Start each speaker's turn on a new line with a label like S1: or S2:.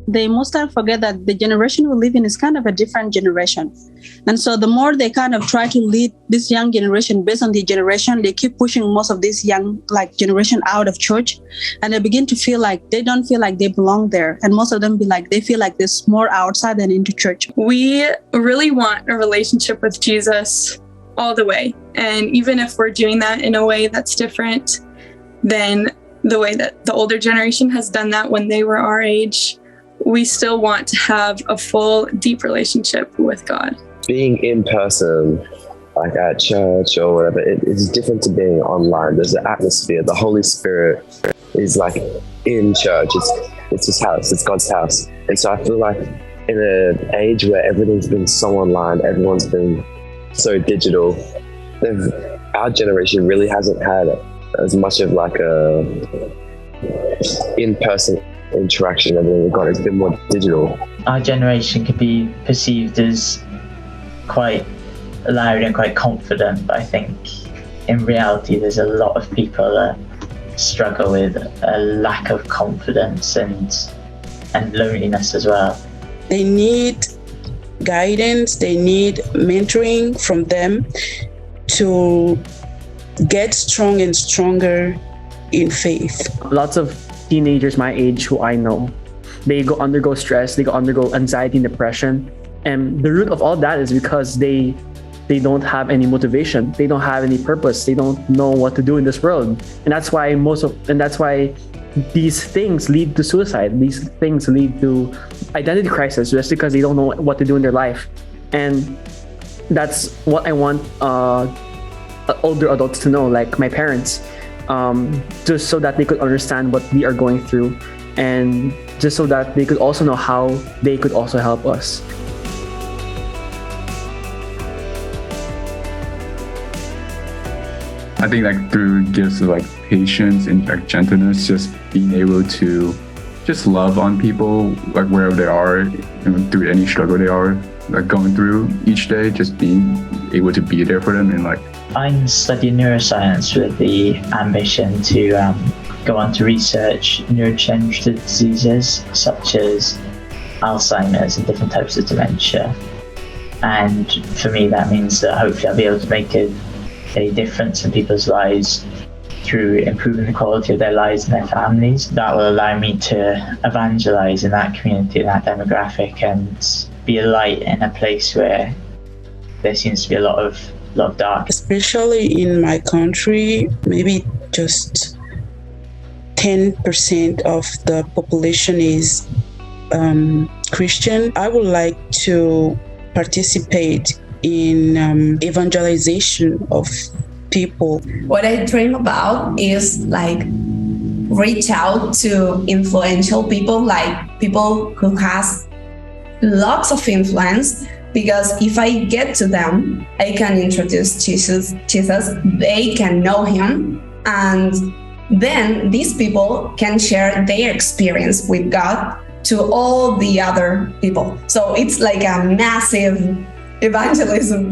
S1: they most time forget that the generation we live in is kind of a different generation. And so the more they kind of try to lead this young generation based on the generation, they keep pushing most of this young generation out of church. And they begin to feel like they don't feel like they belong there. And most of them they feel like there's more outside than into church.
S2: We really want a relationship with Jesus all the way. And even if we're doing that in a way that's different than the way that the older generation has done that when they were our age, we still want to have a full, deep relationship with God.
S3: Being in person, like at church or whatever, it is different to being online. There's an atmosphere. The Holy Spirit is like in church. It's His house. It's God's house. And so I feel like in an age where everything's been so online, everyone's been so digital, our generation really hasn't had as much of like a in-person interaction. Everything we've got has been more digital.
S4: Our generation could be perceived as quite loud and quite confident, but I think in reality there's a lot of people that struggle with a lack of confidence and loneliness as well.
S5: They need guidance, they need mentoring from them to get strong and stronger in faith.
S6: Lots of teenagers my age who I know, they undergo stress, they undergo anxiety and depression. And the root of all that is because they don't have any motivation, they don't have any purpose, they don't know what to do in this world. And that's why these things lead to suicide. These things lead to identity crisis just because they don't know what to do in their life. And that's what I want older adults to know, like my parents, just so that they could understand what we are going through, and just so that they could also know how they could also help us.
S7: I think like through gifts of like patience and like gentleness, just being able to just love on people like wherever they are, through any struggle they are like going through each day, just being able to be there for them. And like
S4: I'm studying neuroscience with the ambition to go on to research neurodegenerative diseases such as Alzheimer's and different types of dementia. And for me, that means that hopefully I'll be able to make a difference in people's lives through improving the quality of their lives and their families. That will allow me to evangelize in that community, in that demographic, and be a light in a place where there seems to be a lot of dark.
S5: Especially in my country, maybe just 10% of the population is Christian. I would like to participate in evangelization of people.
S8: What I dream about is like reach out to influential people, like people who has lots of influence, because if I get to them, I can introduce Jesus, they can know him, and then these people can share their experience with God to all the other people. So it's like a massive evangelism,